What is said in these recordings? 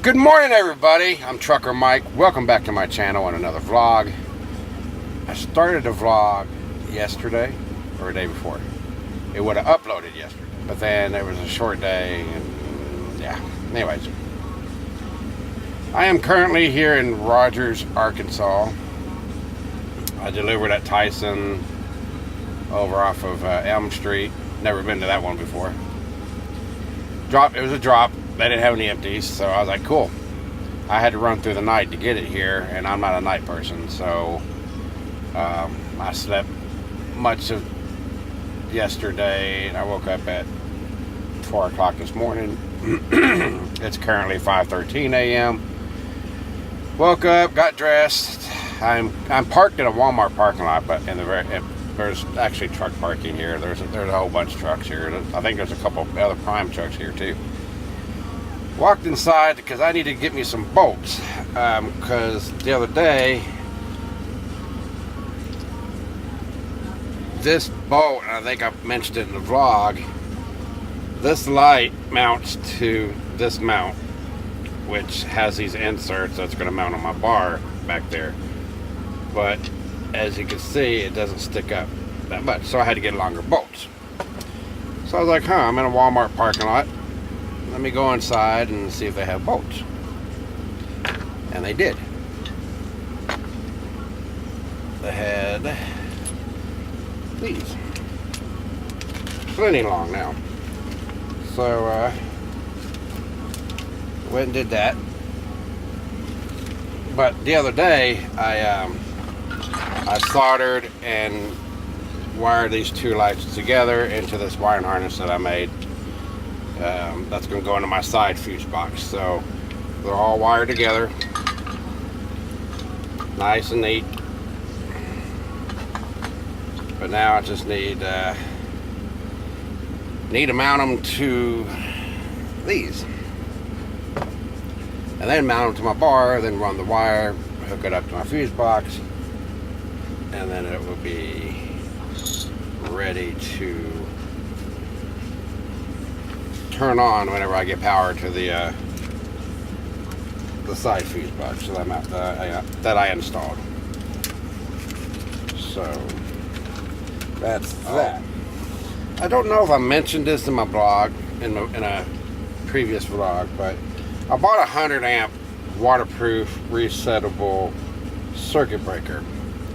Good morning, everybody. I'm Trucker Mike. Welcome back to my channel and another vlog. I started a vlog yesterday or the day before. It would have uploaded yesterday, but then there was a short day and yeah. Anyways, I am currently here in Rogers, Arkansas. I delivered at Tyson over off of Elm Street. Never been to that one before. It was a drop. They didn't have any empties, so I was like, cool. I had to run through the night to get it here, and I'm not a night person, so I slept much of yesterday, and I woke up at 4 o'clock this morning. It's currently 5:13 a.m. Woke up, got dressed. I'm parked in a Walmart parking lot, but there's actually truck parking here. There's a whole bunch of trucks here. I think there's a couple of other Prime trucks here too. Walked inside because I needed to get me some bolts because the other day this bolt, and I think I mentioned it in the vlog, this light mounts to this mount, which has these inserts that's going to mount on my bar back there, but as you can see it doesn't stick up that much, so I had to get longer bolts. So I was like, I'm in a Walmart parking lot. Let me go inside and see if they have bolts. And they did. They had these. Plenty long now. So, went and did that. But the other day, I soldered and wired these two lights together into this wiring harness that I made. That's going to go into my side fuse box. So they're all wired together, nice and neat. But now I just need to mount them to these, and then mount them to my bar. Then run the wire, hook it up to my fuse box, and then it will be ready to turn on whenever I get power to the side fuse box that I installed. So that's that. I don't know if I mentioned this in my blog, in a previous vlog, but I bought a 100 amp waterproof resettable circuit breaker,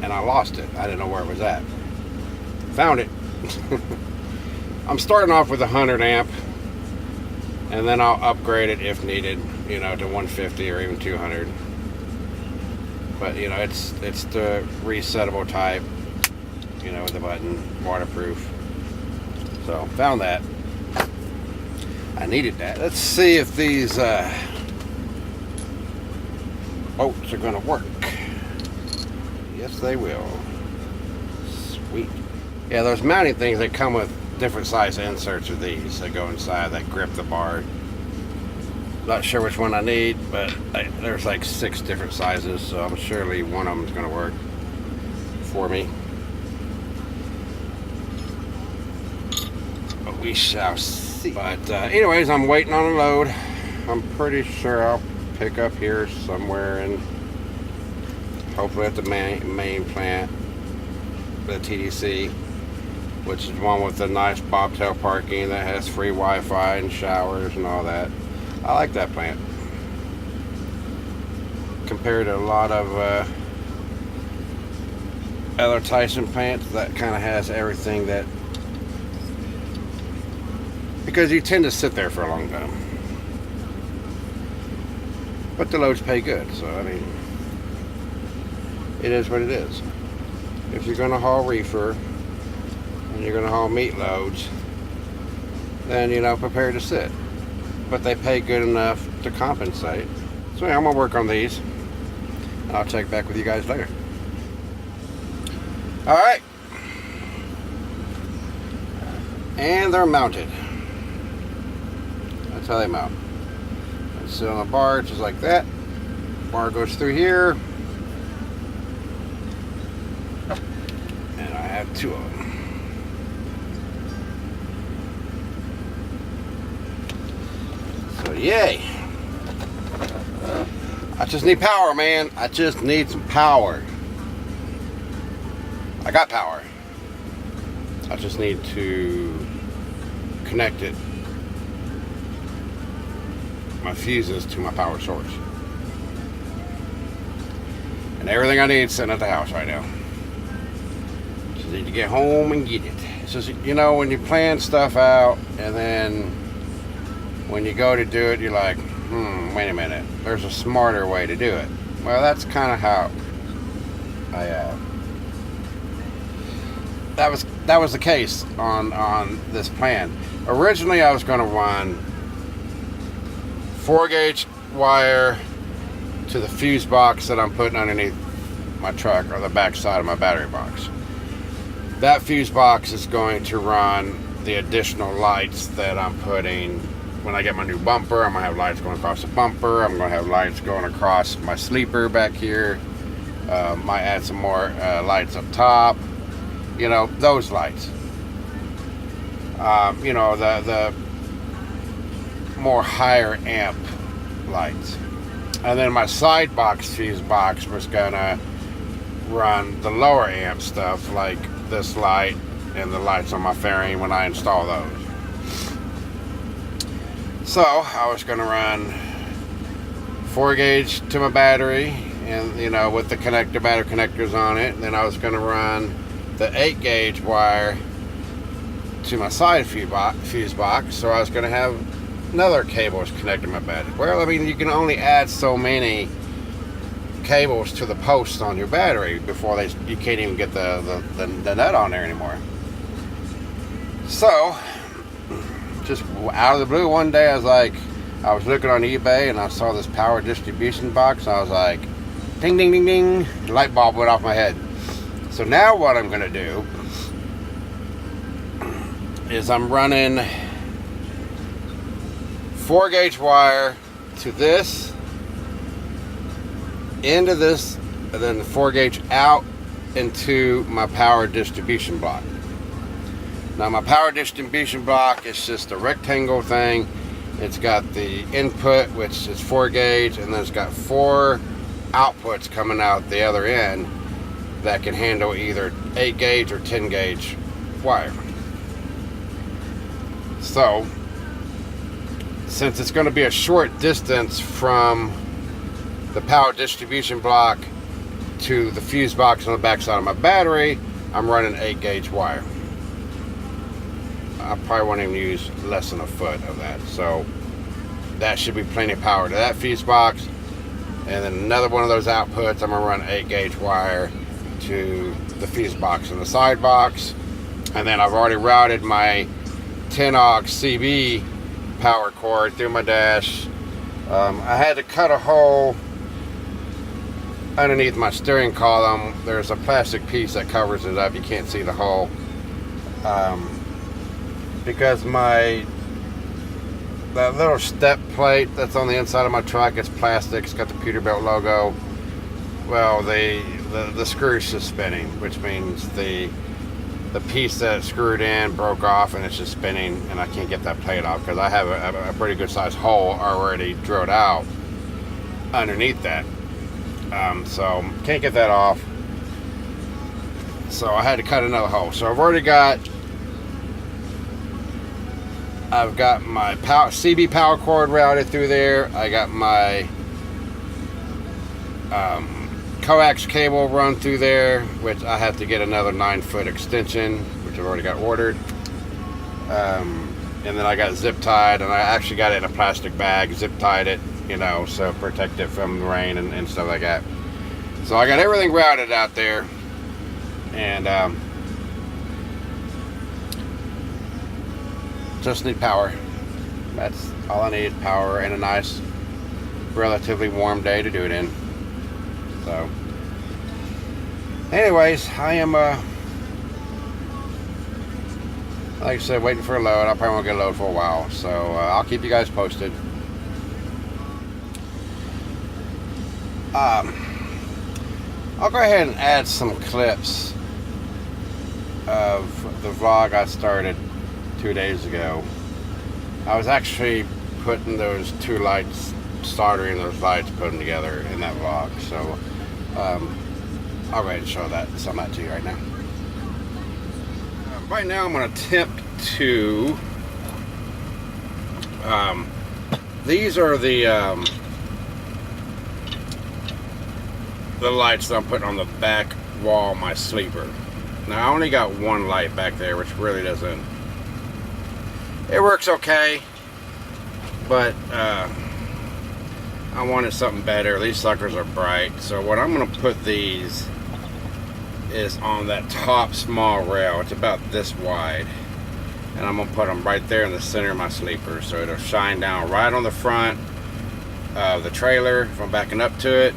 and I lost it. I didn't know where it was at. Found it. I'm starting off with a 100 amp. And then I'll upgrade it if needed, to 150 or even 200. But it's the resettable type, with the button, waterproof. So found that. I needed that. Let's see if these bolts are gonna work. Yes, they will. Sweet. Yeah, those mounting things that come with different size inserts of these that go inside that grip the bar. Not sure which one I need, but there's like 6 different sizes, so I'm surely one of them is going to work for me. But we shall see. But anyways, I'm waiting on a load. I'm pretty sure I'll pick up here somewhere, and hopefully at the main plant, the TDC, which is one with the nice bobtail parking that has free Wi-Fi and showers and all that. I like that plant compared to a lot of other Tyson plants that kind of has everything that, because you tend to sit there for a long time, but the loads pay good. So I mean, it is what it is. If you're going to haul reefer and you're going to haul meat loads, then prepare to sit. But they pay good enough to compensate. So yeah, I'm going to work on these. I'll check back with you guys later. Alright. And they're mounted. That's how they mount. Sit on the bar just like that. Bar goes through here. And I have two of them. So yay. I just need power, man. I just need some power. I got power. I just need to connect it, my fuses, to my power source. And everything I need is sitting at the house right now. Just need to get home and get it. It's just, you know, when you plan stuff out and then when you go to do it, you're like, wait a minute, there's a smarter way to do it. Well, that's kind of how that was the case on this plan. Originally, I was going to run 4-gauge wire to the fuse box that I'm putting underneath my truck, or the back side of my battery box. That fuse box is going to run the additional lights that I'm putting. When I get my new bumper, I'm going to have lights going across the bumper. I'm going to have lights going across my sleeper back here. Might add some more lights up top. You know, those lights. You know, the more higher amp lights. And then my side box fuse box was gonna run the lower amp stuff, like this light and the lights on my fairing when I install those. So I was gonna run 4-gauge to my battery, and you know, with the battery connectors on it. And then I was gonna run the 8-gauge wire to my side fuse box, so I was going to have another cables connected to my battery. Well, I mean, you can only add so many cables to the posts on your battery before you can't even get the nut on there anymore. So, just out of the blue one day, I was looking on eBay and I saw this power distribution box. And I was like, ding, ding, ding, ding. The light bulb went off my head. So now what I'm going to do is I'm running 4-gauge wire to this, into this, and then the 4-gauge out into my power distribution block. Now my power distribution block is just a rectangle thing. It's got the input, which is 4-gauge, and then it's got 4 outputs coming out the other end that can handle either 8-gauge or 10-gauge wire. So, since it's going to be a short distance from the power distribution block to the fuse box on the back side of my battery, I'm running 8-gauge wire. I probably won't even use less than a foot of that. So, that should be plenty of power to that fuse box. And then another one of those outputs, I'm going to run 8-gauge wire to the fuse box and the side box. And then I've already routed my 10-aux CB power cord through my dash. I had to cut a hole underneath my steering column. There's a plastic piece that covers it up. You can't see the hole. Because that little step plate that's on the inside of my truck, it's plastic. It's got the Peterbilt logo. Well, the screw's just spinning, which means the piece that it screwed in broke off and it's just spinning, and I can't get that plate off because I have a pretty good sized hole already drilled out underneath that. So can't get that off. So I had to cut another hole. So I've got my CB power cord routed through there. I got my coax cable run through there, which I have to get another 9-foot extension, which I've already got ordered. And then I got zip tied, and I actually got it in a plastic bag, zip tied it, you know, so protect it from the rain and stuff like that. So I got everything routed out there, and just need power. That's all I need, power and a nice, relatively warm day to do it in. So, anyways, I am, like I said, waiting for a load. I probably won't get a load for a while. So, I'll keep you guys posted. I'll go ahead and add some clips of the vlog I started 2 days ago. I was actually putting those two lights, soldering those lights, putting them together in that vlog. So I'll go ahead and show some of that to you right now. Right now I'm going to attempt to, these are the lights that I'm putting on the back wall of my sleeper. Now I only got one light back there, which really doesn't, it works okay, but I wanted something better. These suckers are bright, so what I'm going to put these is on that top small rail. It's about this wide, and I'm going to put them right there in the center of my sleeper, so it'll shine down right on the front of the trailer. If I'm backing up to it,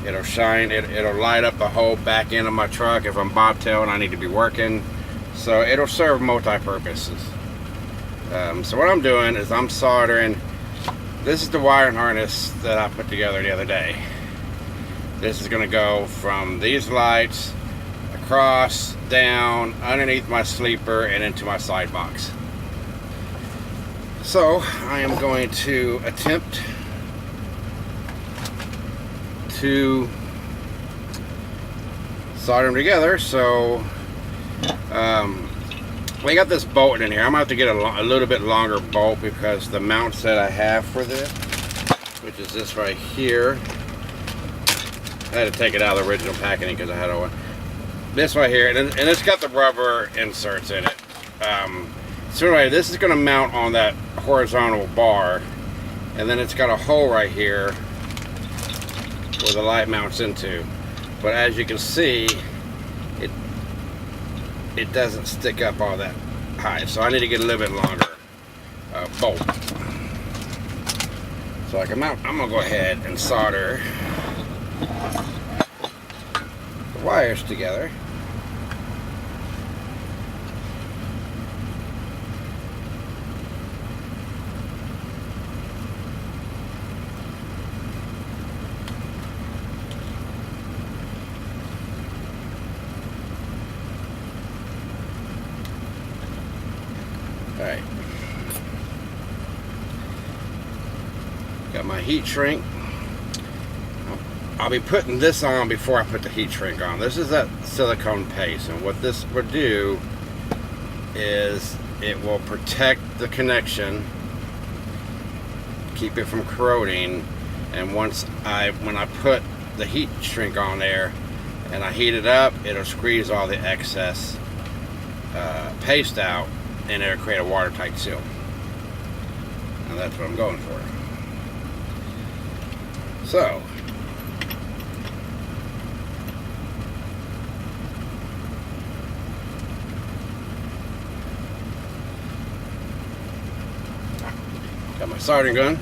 it'll shine, it'll light up the whole back end of my truck if I'm bobtailing, I need to be working. So it'll serve multi-purposes. So what I'm doing is I'm soldering, this is the wiring harness that I put together the other day. This is going to go from these lights across, down, underneath my sleeper, and into my side box. So I am going to attempt to solder them together. So we got this bolt in here. I'm gonna have to get a little bit longer bolt because the mounts that I have for this, which is this right here, I had to take it out of the original packaging because I had this right here, and it's got the rubber inserts in it. So anyway, this is going to mount on that horizontal bar, and then it's got a hole right here where the light mounts into. But as you can see, it doesn't stick up all that high, so I need to get a little bit longer bolt. So I'm gonna go ahead and solder the wires together. Alright, got my heat shrink. I'll be putting this on before I put the heat shrink on. This is that silicone paste, and what this will do is it will protect the connection, keep it from corroding, and when I put the heat shrink on there and I heat it up, it'll squeeze all the excess paste out, and it'll create a watertight seal. And that's what I'm going for. So got my soldering gun.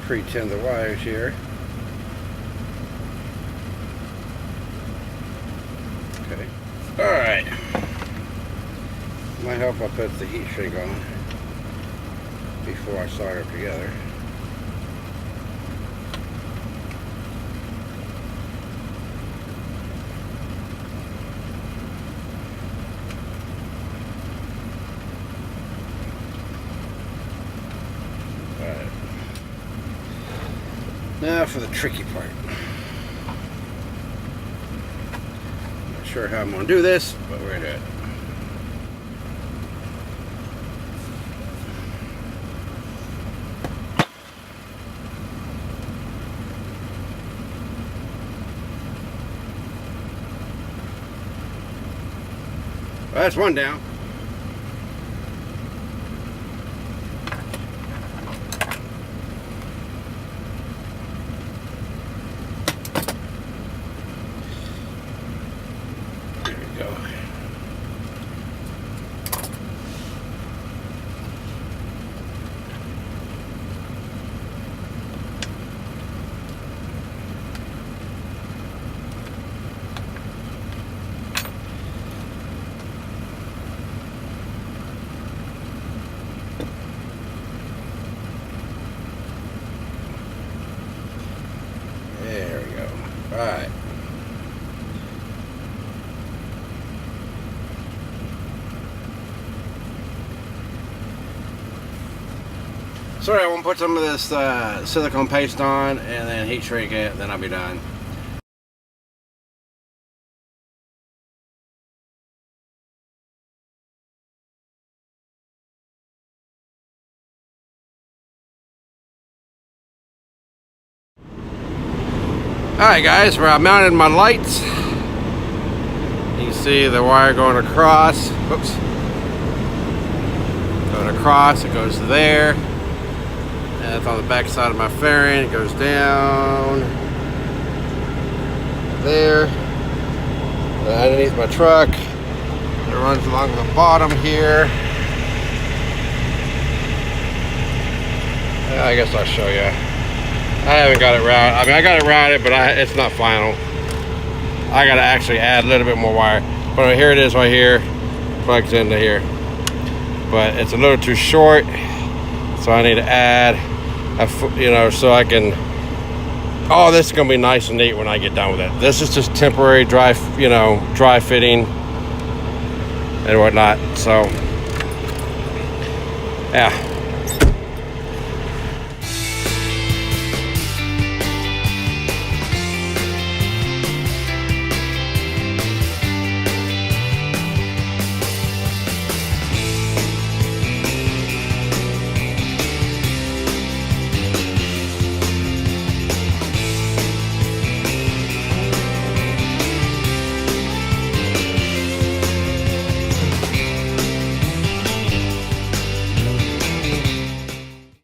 Pre-tin the wires here. Okay. Alright. Might help I put the heat shrink on before I solder it together. Now for the tricky part. Not sure how I'm going to do this, but we're going to do it. Well, that's one down. There we go. There we go. All right. Sorry, I want to put some of this silicone paste on and then heat shrink it, then I'll be done. Alright guys, where I mounted my lights, you can see the wire going across. Whoops. Going across, it goes there. And that's on the back side of my fairing. It goes down there. And underneath my truck. It runs along the bottom here. I guess I'll show you. I haven't got it routed. I mean, I got it routed, but it's not final. I got to actually add a little bit more wire. But here it is right here. Plugs into here. But it's a little too short. So I need to add, so I can... Oh, this is going to be nice and neat when I get done with it. This is just temporary dry fitting and whatnot. So, yeah.